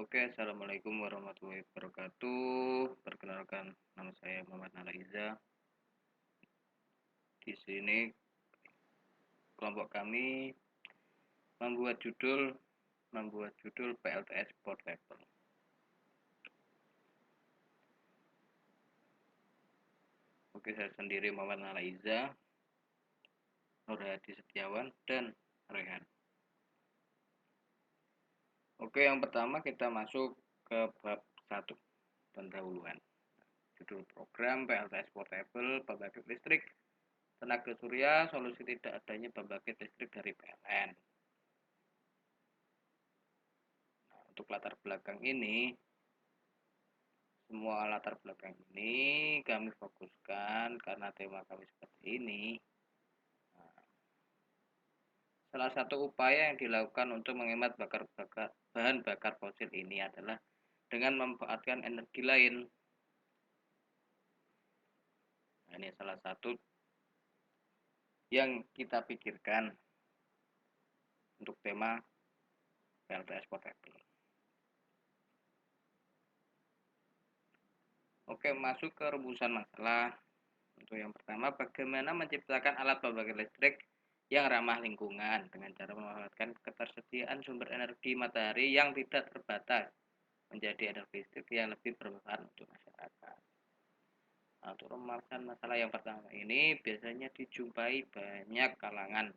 Oke, assalamualaikum warahmatullahi wabarakatuh. Perkenalkan, nama saya Muhammad Nalaiza. Di sini kelompok kami membuat judul PLTS Portable. Oke, saya sendiri Muhammad Nalaiza, Nurhadi Setiawan, dan Rehan. Oke, yang pertama kita masuk ke bab 1, pendahuluan. Judul program PLTS Portable, pembangkit listrik tenaga surya, solusi tidak adanya pembangkit listrik dari PLN. Nah, untuk latar belakang ini, semua latar belakang ini kami fokuskan karena tema kami seperti ini. Nah, salah satu upaya yang dilakukan untuk menghemat bahan bakar fosil ini adalah dengan memanfaatkan energi lain. Nah, ini salah satu yang kita pikirkan untuk tema PLTS Portable. Oke, masuk ke rumusan masalah. Untuk yang pertama, bagaimana menciptakan alat pembangkit listrik yang ramah lingkungan dengan cara memanfaatkan ketersediaan sumber energi matahari yang tidak terbatas menjadi energi listrik yang lebih bermanfaat untuk masyarakat. Nah, untuk rumusan masalah yang pertama ini biasanya dijumpai banyak kalangan,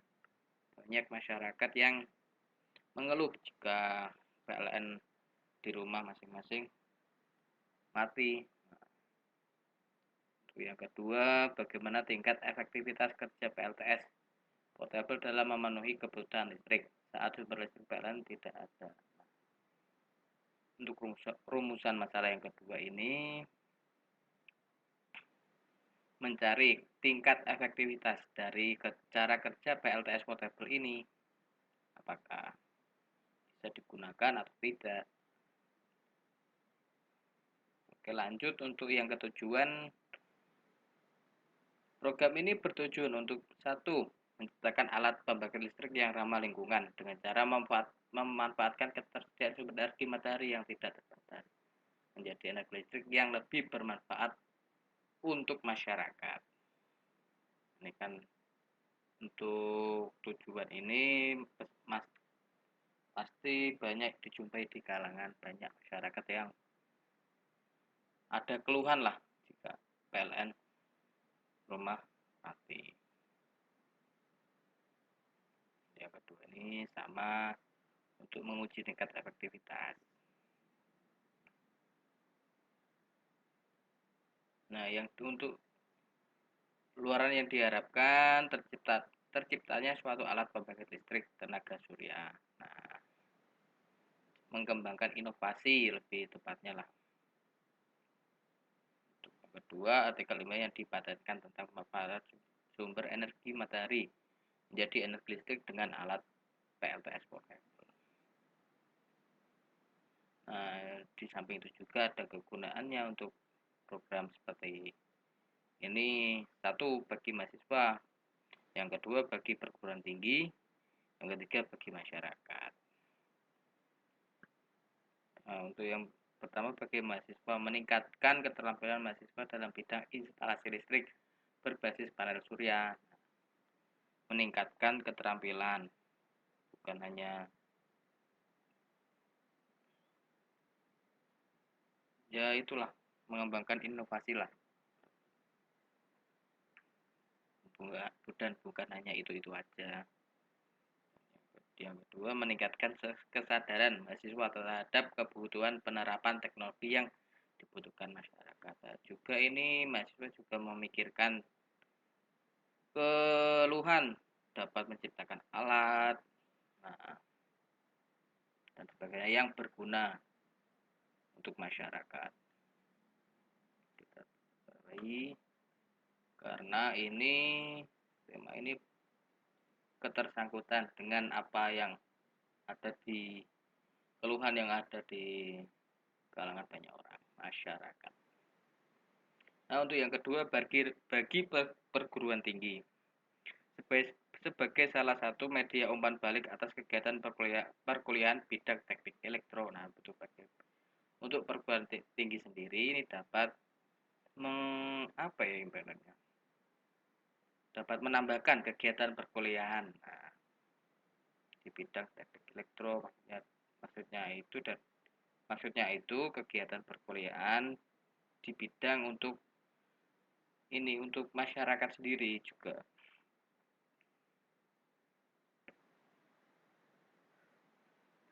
banyak masyarakat yang mengeluh jika PLN di rumah masing-masing mati. Yang kedua, bagaimana tingkat efektivitas kerja PLTS Portable dalam memenuhi kebutuhan listrik saat sumber listrik PLN tidak ada. Untuk rumusan masalah yang kedua ini, mencari tingkat efektivitas dari cara kerja PLTS Portable ini, apakah bisa digunakan atau tidak. Oke, lanjut untuk yang ketujuan. Program ini bertujuan untuk satu, menciptakan alat pembangkit listrik yang ramah lingkungan dengan cara memanfaatkan ketersediaan sumber energi matahari yang tidak terbatas menjadi energi listrik yang lebih bermanfaat untuk masyarakat. Ini kan untuk tujuan ini pasti banyak dijumpai di kalangan banyak masyarakat yang ada keluhan lah jika PLN rumah mati. Yang kedua ini sama untuk menguji tingkat efektivitas. Nah, yang untuk luaran yang diharapkan terciptanya suatu alat pembangkit listrik tenaga surya. Nah, mengembangkan inovasi lebih tepatnya lah. Untuk yang kedua, artikel 5 yang dipatenkan tentang pemanfaatan sumber energi matahari menjadi energi listrik dengan alat PLTS Portable. Nah, di samping itu juga ada kegunaannya untuk program seperti ini. Satu, bagi mahasiswa. Yang kedua, bagi perguruan tinggi. Yang ketiga, bagi masyarakat. Nah, untuk yang pertama, bagi mahasiswa, meningkatkan keterampilan mahasiswa dalam bidang instalasi listrik berbasis panel surya. Meningkatkan keterampilan, bukan hanya ya itulah, mengembangkan inovasi lah. Dan bukan hanya itu aja. Yang kedua, meningkatkan kesadaran mahasiswa terhadap kebutuhan penerapan teknologi yang dibutuhkan masyarakat. Juga ini mahasiswa juga memikirkan keluhan dapat menciptakan alat, nah, dan sebagainya yang berguna untuk masyarakat. Kita beri karena ini tema ini ketersangkutan dengan apa yang ada di keluhan yang ada di kalangan banyak orang masyarakat. Nah, untuk yang kedua, bagi perguruan tinggi sebagai salah satu media umpan balik atas kegiatan perkuliahan bidang teknik elektro. Nah, untuk perguruan tinggi sendiri ini dapat apa ya ibaratnya? Dapat menambahkan kegiatan perkuliahan. Nah, di bidang teknik elektro maksudnya itu kegiatan perkuliahan di bidang untuk masyarakat sendiri juga.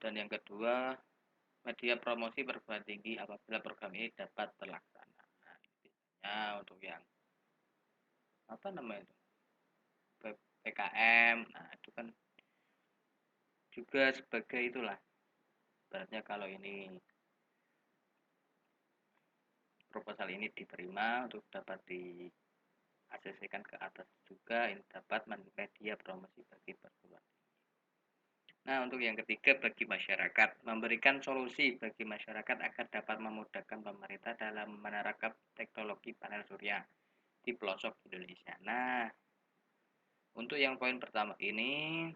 Dan yang kedua, media promosi perguruan tinggi apabila program ini dapat terlaksana. Nah, biasanya untuk yang apa namanya itu PKM, nah itu kan juga sebagai itulah. Ibaratnya kalau ini proposal ini diterima untuk dapat di ACC-kan ke atas juga, ini dapat media promosi bagi perguruan. Nah, untuk yang ketiga, bagi masyarakat, memberikan solusi bagi masyarakat agar dapat memudahkan pemerintah dalam menerapkan teknologi panel surya di pelosok Indonesia. Nah, untuk yang poin pertama ini,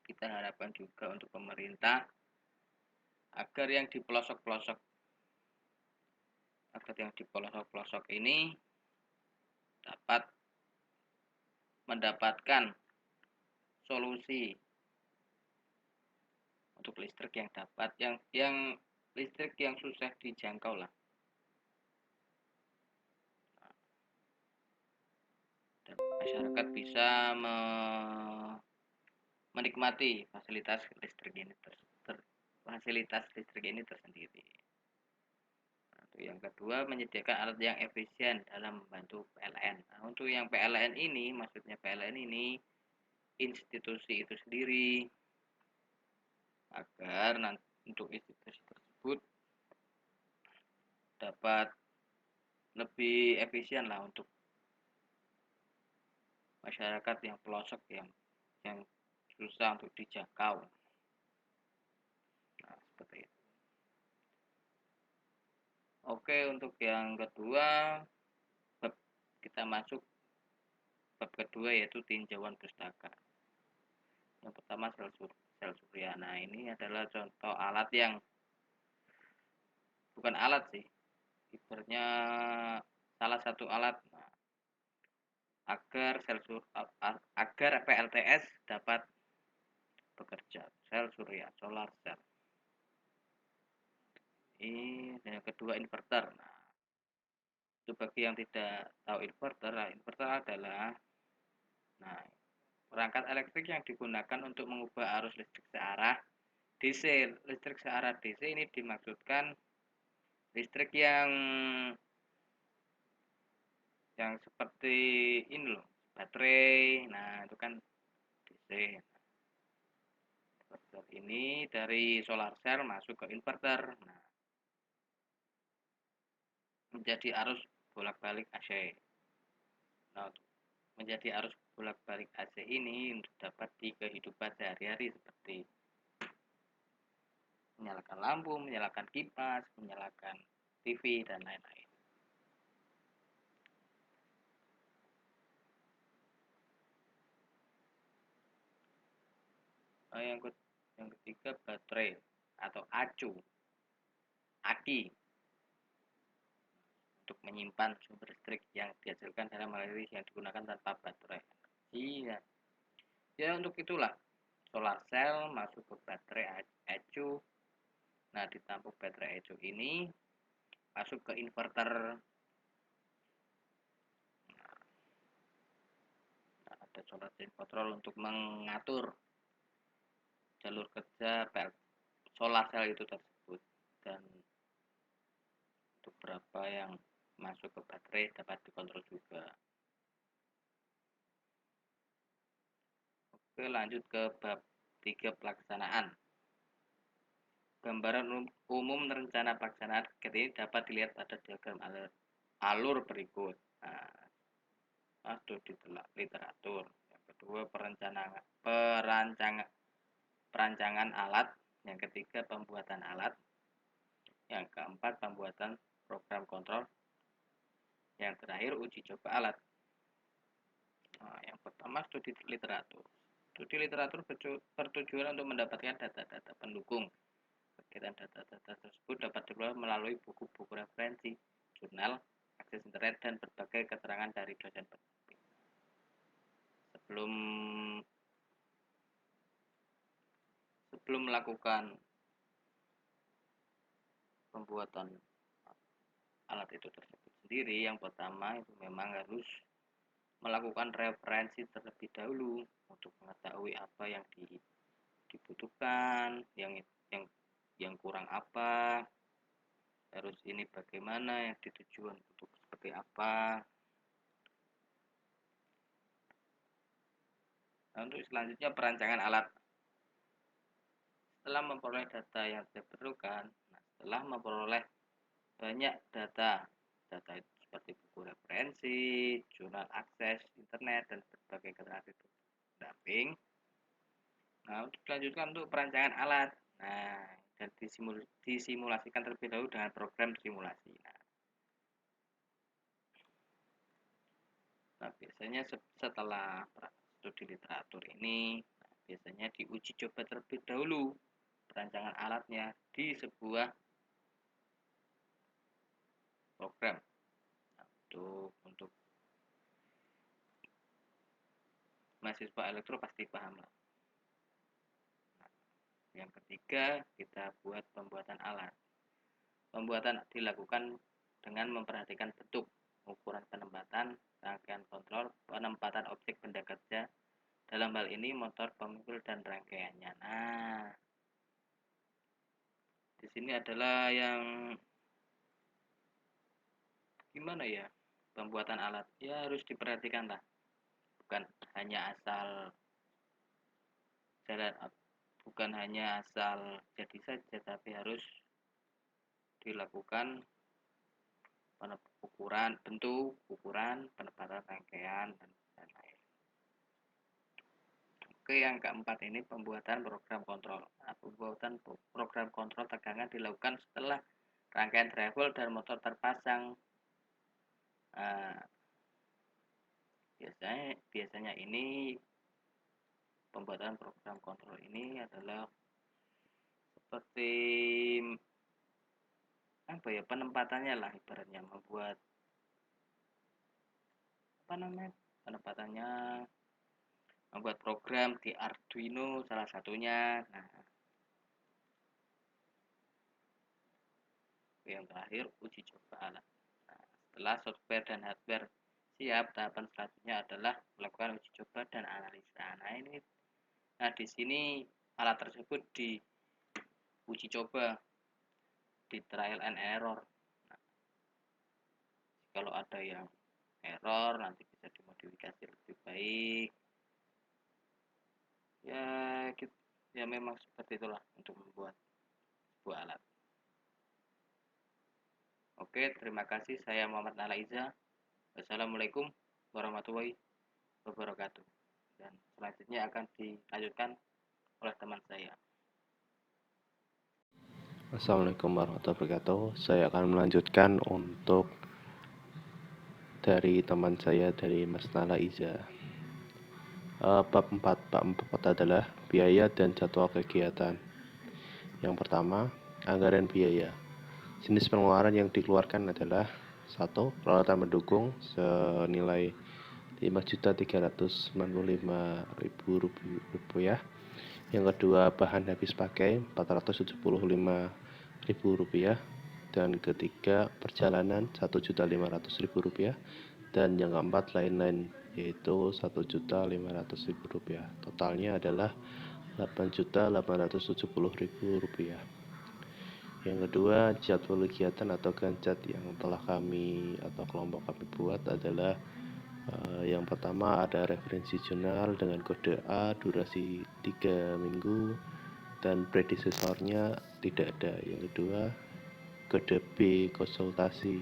kita harapkan juga untuk pemerintah agar yang di pelosok ini dapat mendapatkan solusi untuk listrik yang listrik yang susah dijangkau lah. Dan masyarakat bisa menikmati fasilitas listrik ini tersendiri. Nah, untuk yang kedua, menyediakan alat yang efisien dalam membantu PLN. Nah, untuk yang PLN ini, maksudnya PLN ini institusi itu sendiri, agar untuk institusi tersebut dapat lebih efisien lah untuk masyarakat yang pelosok yang susah untuk dijangkau. Nah, seperti itu. Oke, untuk yang kedua, kita masuk bab kedua yaitu tinjauan pustaka. Yang pertama sel surya. Nah, ini adalah contoh alat yang bukan alat sih, ibaratnya salah satu alat. Nah, agar PLTS dapat bekerja, sel surya, solar cell. Ini yang kedua inverter. Nah, itu bagi yang tidak tahu inverter, adalah perangkat elektrik yang digunakan untuk mengubah arus listrik searah DC. Listrik searah DC ini dimaksudkan listrik yang seperti ini loh, baterai. Nah, itu kan DC. Inverter ini dari solar cell masuk ke inverter. Nah, menjadi arus bolak-balik AC. Nah, menjadi arus bolak-balik AC ini untuk dapat di kehidupan sehari-hari seperti menyalakan lampu, menyalakan kipas, menyalakan TV, dan lain-lain. Nah, yang ketiga, baterai atau aki untuk menyimpan sumber listrik yang dihasilkan dalam materi yang digunakan tanpa baterai. Iya, ya untuk itulah solar cell masuk ke baterai acu. Nah, ditampung baterai acu ini masuk ke inverter. Nah, ada solar chain control untuk mengatur jalur kerja solar cell itu tersebut, dan untuk berapa yang masuk ke baterai dapat dikontrol juga. Oke, lanjut ke bab 3 pelaksanaan. Gambaran umum rencana pelaksanaan kegiatan ini dapat dilihat pada diagram alur berikut. Nah, itu di literatur. Yang kedua, perancangan alat. Yang ketiga, pembuatan alat. Yang keempat, pembuatan program kontrol. Yang terakhir, uji coba alat. Nah, yang pertama studi literatur. Studi literatur bertujuan untuk mendapatkan data-data pendukung. Kegiatan data-data tersebut dapat diperoleh melalui buku-buku referensi, jurnal, akses internet, dan berbagai keterangan dari dosen pendamping. Sebelum melakukan pembuatan alat itu tersebut sendiri, yang pertama itu memang harus melakukan referensi terlebih dahulu untuk mengetahui apa yang dibutuhkan, yang kurang apa, harus ini bagaimana, yang ditujuan untuk seperti apa. Nah, untuk selanjutnya perancangan alat. Setelah memperoleh data yang diperlukan, setelah memperoleh banyak data itu seperti buku referensi, jurnal akses internet, dan berbagai keterangan pendamping. Nah, untuk dilanjutkan untuk perancangan alat. Nah, dan disimulasikan terlebih dahulu dengan program simulasi. Nah, biasanya setelah studi literatur ini, biasanya diuji coba terlebih dahulu perancangan alatnya di sebuah program. Nah, untuk mahasiswa elektro pasti paham lah. Nah, yang ketiga, kita buat pembuatan alat. Pembuatan dilakukan dengan memperhatikan bentuk, ukuran penempatan, rangkaian kontrol, penempatan objek benda kerja, dalam hal ini motor, pemikul, dan rangkaiannya. Nah, di sini adalah yang gimana ya, pembuatan alat ya harus diperhatikan lah, bukan hanya asal jalan, bukan hanya asal jadi saja, tapi harus dilakukan ukuran bentuk, ukuran, penempatan rangkaian, dan lain-lain. Oke, yang keempat ini pembuatan program kontrol. Nah, pembuatan program kontrol tegangan dilakukan setelah rangkaian travel dan motor terpasang. Nah, biasanya ini pembuatan program kontrol ini adalah seperti apa ya, penempatannya lah, ibaratnya membuat apa namanya, penempatannya membuat program di Arduino salah satunya. Nah, yang terakhir uji coba alat. Nah, setelah software dan hardware siap, tahapan selanjutnya adalah melakukan uji coba dan analisa. Nah di sini alat tersebut diuji coba, di trial and error. Nah, kalau ada yang error nanti bisa dimodifikasi lebih baik. Ya, ya memang seperti itulah untuk membuat sebuah alat. Oke, terima kasih. Saya Muhammad Nalaiza. Wassalamualaikum warahmatullahi wabarakatuh. Dan selanjutnya akan dilanjutkan oleh teman saya. Assalamualaikum warahmatullahi wabarakatuh. Saya akan melanjutkan untuk dari teman saya, dari Mas Nala Iza. Bab 4 adalah biaya dan jadwal kegiatan. Yang pertama, anggaran biaya. Jenis pengeluaran yang dikeluarkan adalah 1. Peralatan pendukung senilai Rp5.395.000. Yang kedua, bahan habis pakai Rp475.000. Dan ketiga, perjalanan Rp1.500.000. Dan yang keempat, lain-lain, yaitu Rp1.500.000. Totalnya adalah Rp8.870.000. Yang kedua, jadwal kegiatan atau gancat yang telah kami atau kelompok kami buat adalah yang pertama ada referensi jurnal dengan kode A, durasi 3 minggu, dan predecesornya tidak ada. Yang kedua, kode B, konsultasi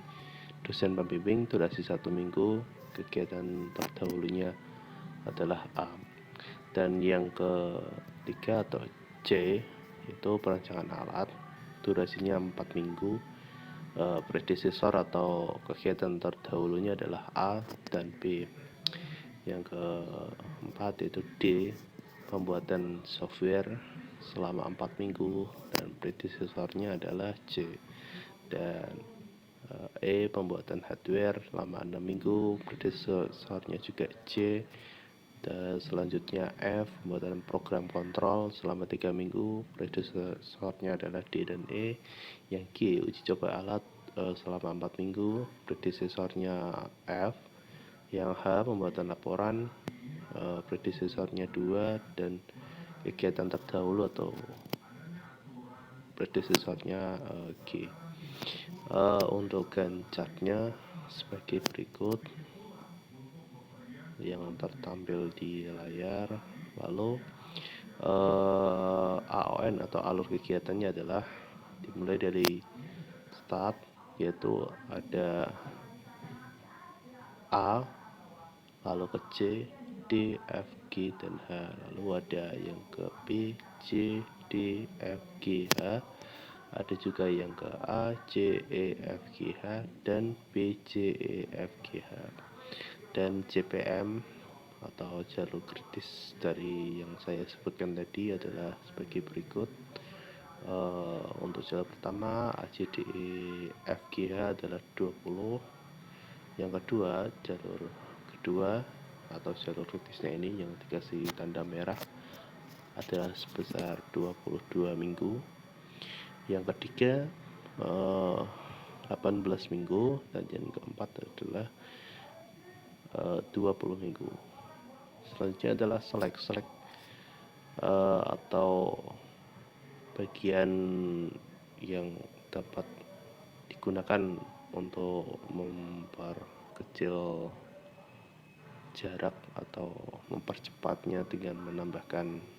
dosen pembimbing, durasi 1 minggu, kegiatan terdahulunya adalah A. Dan yang ketiga atau C, itu perancangan alat, durasinya 4 minggu, predecessor atau kegiatan terdahulunya adalah A dan B. Yang keempat yaitu D, pembuatan software selama 4 minggu dan predecesornya adalah C. Dan E, pembuatan hardware selama 6 minggu, predecesornya juga C. Dan selanjutnya F, pembuatan program kontrol selama 3 minggu, predecesornya adalah D dan E. Yang G, uji coba alat selama 4 minggu, predecesornya F. Yang H, pembuatan laporan, predecesornya 2 dan kegiatan terdahulu atau predecesornya G. Untuk Gantt chartnya sebagai berikut yang tertampil di layar. Lalu AON atau alur kegiatannya adalah dimulai dari start, yaitu ada A, lalu ke C, D, F, G, dan H. Lalu ada yang ke B, C, D, F, G, H. Ada juga yang ke A, C, E, F, G, H, dan B, C, E, F, G, H. Dan CPM atau jalur kritis dari yang saya sebutkan tadi adalah sebagai berikut. Untuk jalur pertama A, C, D, E, F, G, H adalah 20. Yang kedua, jalur kedua atau jalur kritisnya ini yang dikasih tanda merah adalah sebesar 22 minggu. Yang ketiga 18 minggu dan yang keempat adalah 20 minggu. Selanjutnya adalah select atau bagian yang dapat digunakan untuk memperkecil jarak atau mempercepatnya dengan menambahkan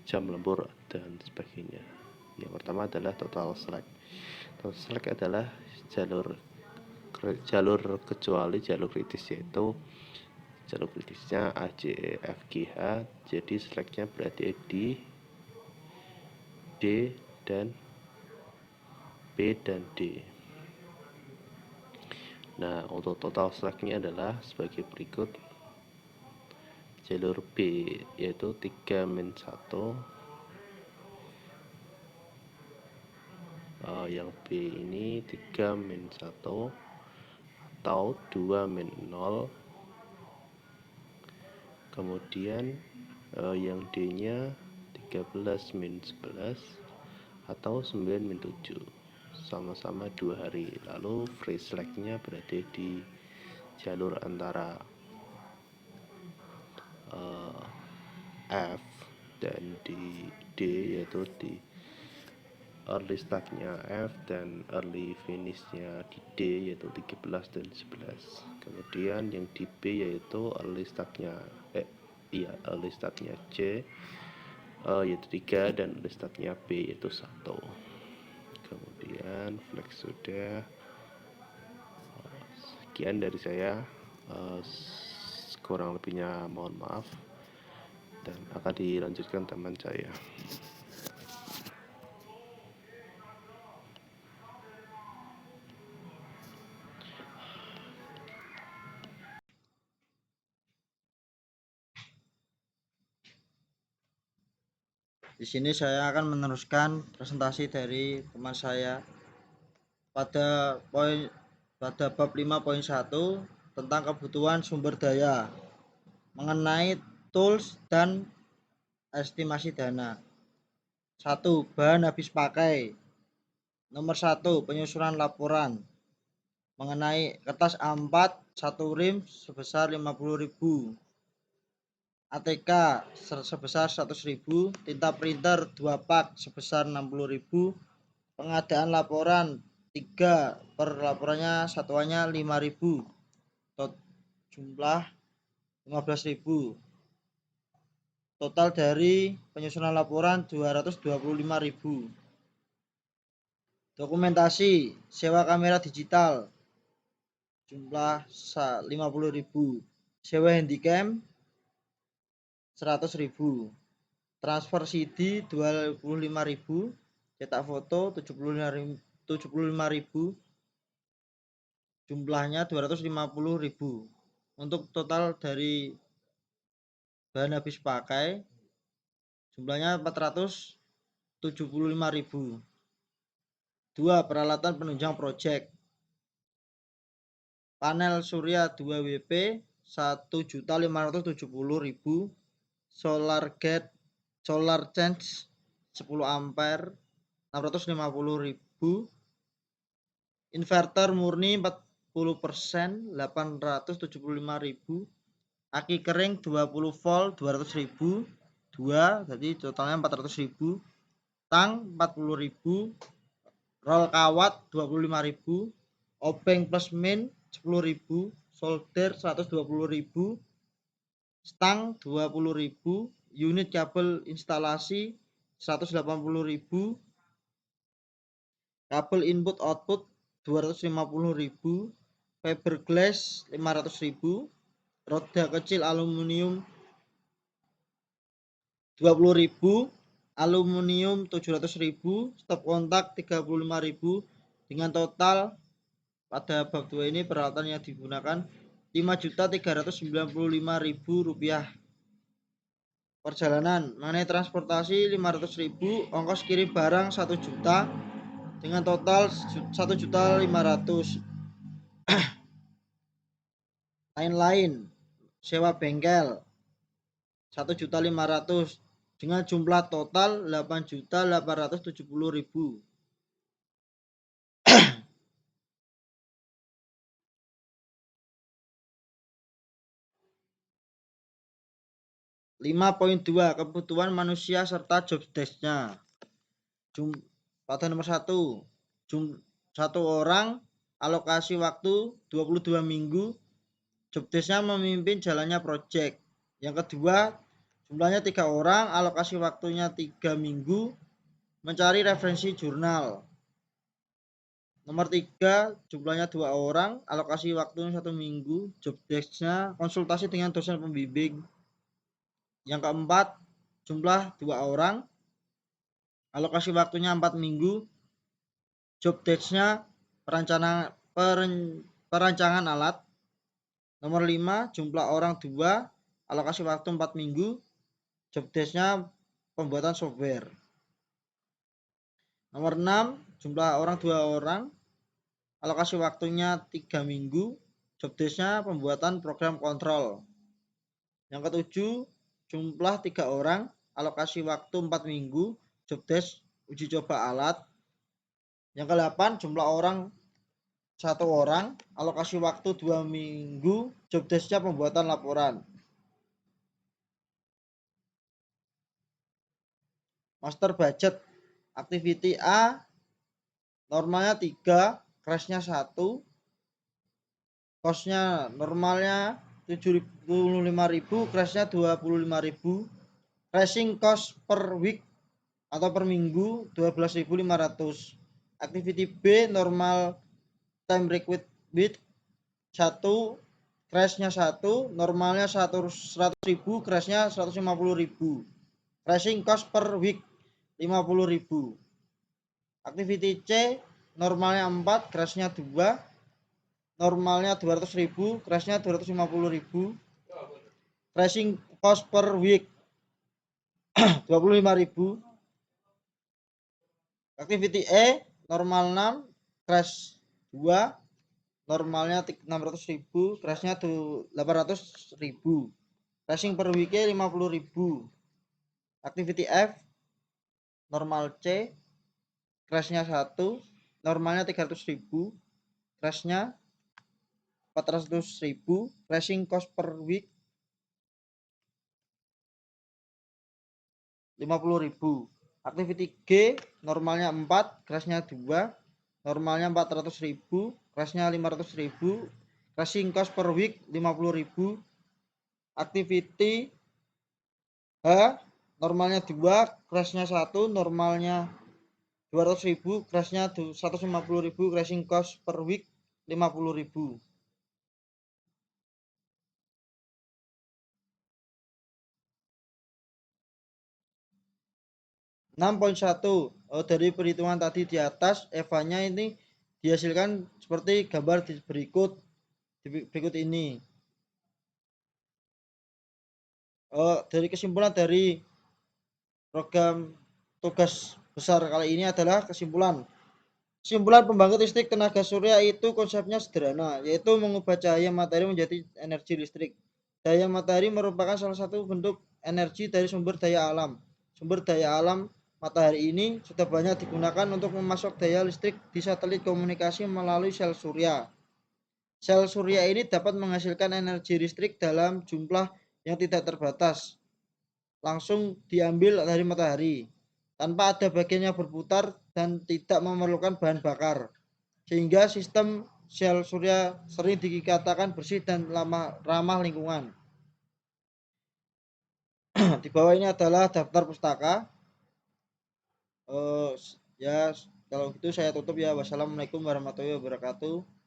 jam lembur dan sebagainya. Yang pertama adalah total select. Total select adalah jalur kecuali jalur kritis, yaitu jalur kritisnya A, C, E, F, G, H. Jadi selectnya berada di D dan B dan D. Nah, untuk total selectnya adalah sebagai berikut. Jalur B yaitu 3-1, yang B ini 3-1 atau 2-0. Kemudian yang D nya 13-11 atau 9-7, sama-sama 2 hari. Lalu free select-nya berada di jalur antara F dan di D, yaitu di early start-nya F dan early finish-nya di D, yaitu 13 dan 11. Kemudian yang di B yaitu early start-nya C, yaitu 3, dan early start-nya B yaitu 1. Kemudian flex sudah. Sekian dari saya, kurang lebihnya mohon maaf, dan akan dilanjutkan teman saya. Di sini saya akan meneruskan presentasi dari teman saya pada bab 5.1 tentang kebutuhan sumber daya mengenai tools dan estimasi dana. 1. Bahan habis pakai. Nomor 1. Penyusunan laporan mengenai kertas A4 1 rim sebesar 50.000, ATK sebesar 100.000, tinta printer 2 pak sebesar 60.000, pengadaan laporan 3 per laporannya satuannya 5.000, jumlah 15.000. Total dari penyusunan laporan 225.000. Dokumentasi sewa kamera digital jumlah 50.000. Sewa handycam 100.000. Transfer CD 25.000. Cetak foto 75.000. jumlahnya 250.000. Untuk total dari bahan habis pakai jumlahnya 475.000. 2. Peralatan penunjang project. Panel surya 2 WP 1.570.000. Solar gate, solar change 10 ampere 650.000. Inverter murni 40% 875.000. Aki kering 20 volt 200.000. 2, jadi totalnya 400.000. Tang 40.000. Roll kawat 25.000. Obeng plus min 10.000. Solder 120.000. Stang 20.000. Unit kabel instalasi 180.000. Kabel input output 250.000. Fiberglass 500.000. Roda kecil aluminium 20.000. Aluminium 700.000. Stop kontak 35.000. Dengan total pada bab 2 ini peralatan yang digunakan Rp5.395.000. Perjalanan mengenai transportasi 500.000, ongkos kirim barang 1 juta dengan total 1.500.000. Lain-lain sewa bengkel 1.500.000 dengan jumlah total 8.870.000. 5.2 kebutuhan manusia serta job desk-nya. Pada nomor 1, 1 orang, alokasi waktu 22 minggu, job desk-nya memimpin jalannya project. Yang kedua, jumlahnya 3 orang, alokasi waktunya 3 minggu, mencari referensi jurnal. Nomor 3, jumlahnya 2 orang, alokasi waktunya 1 minggu, job desk-nya konsultasi dengan dosen pembimbing. Yang keempat, jumlah 2 orang, alokasi waktunya 4 minggu, job desk-nya perancangan alat. Nomor 5, jumlah orang 2, alokasi waktu 4 minggu, job desk-nya pembuatan software. Nomor 6, jumlah orang 2 orang, alokasi waktunya 3 minggu, job desk-nya pembuatan program kontrol. Yang ketujuh, jumlah 3 orang, alokasi waktu 4 minggu, job desk uji coba alat. Yang ke-8, jumlah orang 1 orang, alokasi waktu 2 minggu, job desk-nya pembuatan laporan. Master budget. Activity A normalnya 3, crash-nya 1. Cost-nya normalnya 75.000, crash-nya 25.000. Crashing cost per week atau per minggu 12.500. Activity B normal time required bid 1, crash-nya 1, normalnya 100.000, crash-nya 150.000. Crashing cost per week 50.000. Activity C normalnya 4, crash-nya 2, normalnya 200.000, crash-nya 250.000. Crashing cost per week 25.000. Activity E normal 6, crash 2, normalnya 600.000, crash-nya 800.000. Crashing per week 50.000. Activity F normal C, crash-nya 1, normalnya 300.000, crash-nya 400.000, crashing cost per week 50.000. Activity G normalnya 4, crash-nya 2, normalnya 400.000, crash-nya 500.000, crashing cost per week 50.000. Activity H normalnya 2, crash-nya 1, normalnya 200.000, crash-nya 150.000, crashing cost per week 50.000. (6.1) dari perhitungan tadi di atas, Eva-nya ini dihasilkan seperti gambar berikut ini. Dari kesimpulan dari program tugas besar kali ini adalah kesimpulan pembangkit listrik tenaga surya itu konsepnya sederhana, yaitu mengubah cahaya matahari menjadi energi listrik. Cahaya matahari merupakan salah satu bentuk energi dari sumber daya alam. Sumber daya alam matahari ini sudah banyak digunakan untuk memasok daya listrik di satelit komunikasi melalui sel surya. Sel surya ini dapat menghasilkan energi listrik dalam jumlah yang tidak terbatas, langsung diambil dari matahari tanpa ada bagian yang berputar dan tidak memerlukan bahan bakar, sehingga sistem sel surya sering dikatakan bersih dan ramah lingkungan. Di bawah ini adalah daftar pustaka. Ya, kalau gitu saya tutup ya. Wassalamualaikum warahmatullahi wabarakatuh.